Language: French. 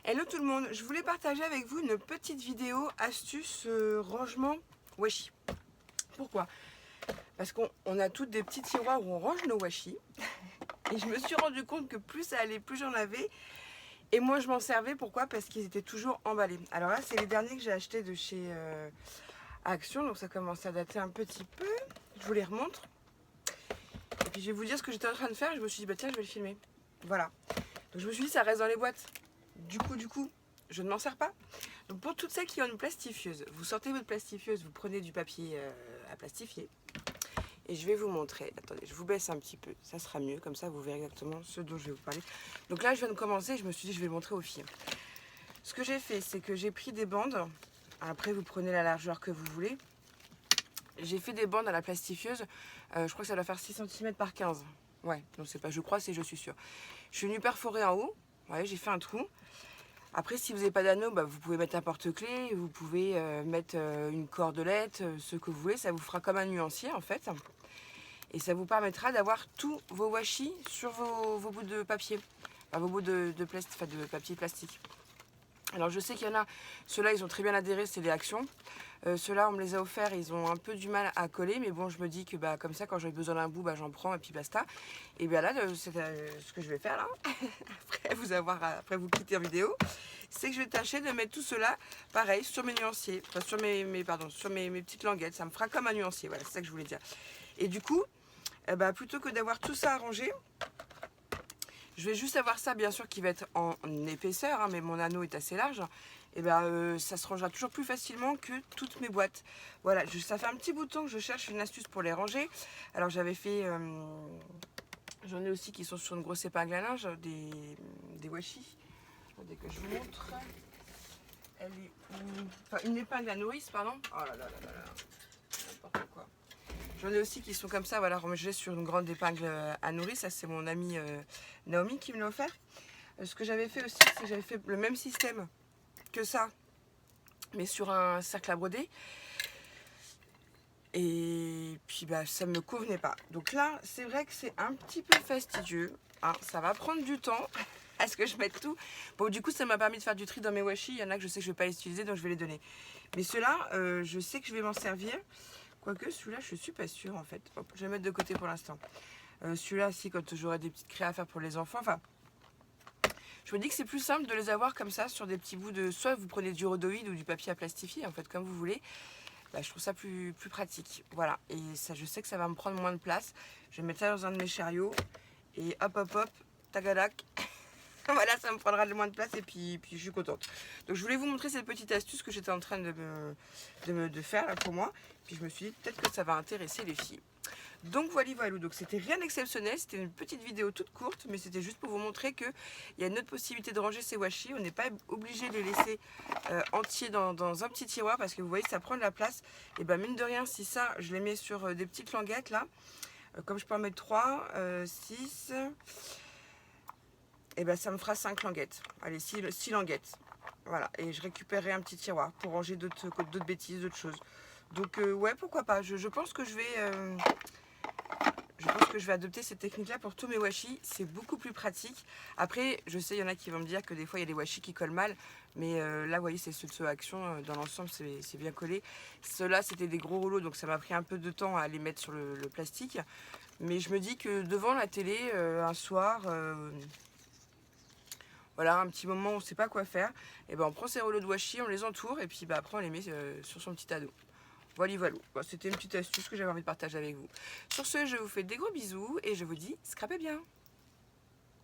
Hello tout le monde, je voulais partager avec vous une petite vidéo astuce rangement washi. Pourquoi? Parce qu'on a toutes des petits tiroirs où on range nos washi. Et je me suis rendu compte que plus ça allait, plus j'en avais. Et moi je m'en servais, pourquoi? Parce qu'ils étaient toujours emballés. Alors là c'est les derniers que j'ai achetés de chez Action, donc ça commence à dater un petit peu. Je vous les remontre. Et puis je vais vous dire ce que j'étais en train de faire, je me suis dit bah tiens je vais le filmer. Voilà. Donc je me suis dit ça reste dans les boîtes. Du coup, je ne m'en sers pas. Donc pour toutes celles qui ont une plastifieuse, vous sortez votre plastifieuse, vous prenez du papier à plastifier. Et je vais vous montrer. Attendez, je vous baisse un petit peu, ça sera mieux, comme ça vous verrez exactement ce dont je vais vous parler. Donc là je viens de commencer, je me suis dit je vais le montrer aux filles. Ce que j'ai fait, c'est que j'ai pris des bandes. Après vous prenez la largeur que vous voulez. J'ai fait des bandes à la plastifieuse, je crois que ça doit faire 6 cm par 15. Ouais, non c'est pas je crois, c'est je suis sûre. Je suis venue perforer en haut, ouais, j'ai fait un trou. Après, si vous n'avez pas d'anneau, bah, vous pouvez mettre un porte-clés, vous pouvez mettre une cordelette, ce que vous voulez. Ça vous fera comme un nuancier en fait. Et ça vous permettra d'avoir tous vos washi sur vos bouts de papier, enfin, vos bouts de papier plastique. Alors je sais qu'il y en a, ceux-là ils ont très bien adhéré, c'est les Actions. Ceux-là on me les a offerts, ils ont un peu du mal à coller, mais bon je me dis que bah, comme ça quand j'ai besoin d'un bout, bah, j'en prends et puis basta. Et bien là, c'est ce que je vais faire là, après vous quitter en vidéo, c'est que je vais tâcher de mettre tout cela pareil sur mes nuanciers, enfin, sur mes petites languettes, ça me fera comme un nuancier, voilà c'est ça que je voulais dire. Et du coup, plutôt que d'avoir tout ça arrangé, je vais juste avoir ça bien sûr qui va être en épaisseur, hein, mais mon anneau est assez large. Et ça se rangera toujours plus facilement que toutes mes boîtes. Voilà, ça fait un petit bout de temps que je cherche une astuce pour les ranger. Alors j'avais fait, j'en ai aussi qui sont sur une grosse épingle à linge, des washi. Dès que je vous montre, elle est enfin une épingle à nourrice, pardon. Oh là là là là là, n'importe quoi. J'en ai aussi qui sont comme ça, voilà, rangés sur une grande épingle à nourrice. Ça, c'est mon amie Naomi qui me l'a offert. Ce que j'avais fait aussi, c'est que j'avais fait le même système que ça, mais sur un cercle à broder. Et puis, ça ne me convenait pas. Donc là, c'est vrai que c'est un petit peu fastidieux. Hein, ça va prendre du temps à ce que je mette tout. Bon, du coup, ça m'a permis de faire du tri dans mes washi. Il y en a que je sais que je ne vais pas les utiliser, donc je vais les donner. Mais ceux-là, je sais que je vais m'en servir. Quoique celui-là, je suis pas sûre en fait. Hop, je vais le mettre de côté pour l'instant. Celui-là, si, quand j'aurai des petites créas à faire pour les enfants. Enfin, je me dis que c'est plus simple de les avoir comme ça sur des petits bouts de. Soit vous prenez du rhodoïde ou du papier à plastifier, en fait, comme vous voulez. Je trouve ça plus pratique. Voilà. Et ça, je sais que ça va me prendre moins de place. Je vais mettre ça dans un de mes chariots. Et hop, hop, hop, tagadac. Voilà, ça me prendra le moins de place et puis je suis contente. Donc je voulais vous montrer cette petite astuce que j'étais en train de faire là pour moi. Puis je me suis dit peut-être que ça va intéresser les filles. Donc voilà, donc c'était rien d'exceptionnel, c'était une petite vidéo toute courte, mais c'était juste pour vous montrer qu'il y a une autre possibilité de ranger ces washi. On n'est pas obligé de les laisser entiers dans un petit tiroir parce que vous voyez ça prend de la place. Et mine de rien, si ça je les mets sur des petites languettes là, comme je peux en mettre 3, 6... et ça me fera 5 languettes. Allez, 6 languettes. Voilà, et je récupérerai un petit tiroir pour ranger d'autres bêtises, d'autres choses. Donc ouais, pourquoi pas. Je pense que je vais adopter cette technique-là pour tous mes washi. C'est beaucoup plus pratique. Après, je sais, il y en a qui vont me dire que des fois, il y a des washi qui collent mal. Mais là, vous voyez, c'est ceux de ce Action. Dans l'ensemble, c'est bien collé. Ceux-là, c'était des gros rouleaux, donc ça m'a pris un peu de temps à les mettre sur le plastique. Mais je me dis que devant la télé, un soir... voilà, un petit moment où on ne sait pas quoi faire, et on prend ces rouleaux de washi, on les entoure et puis après on les met sur son petit ado. Voilà, voilà. Bon, c'était une petite astuce que j'avais envie de partager avec vous. Sur ce, je vous fais des gros bisous et je vous dis scrapez bien.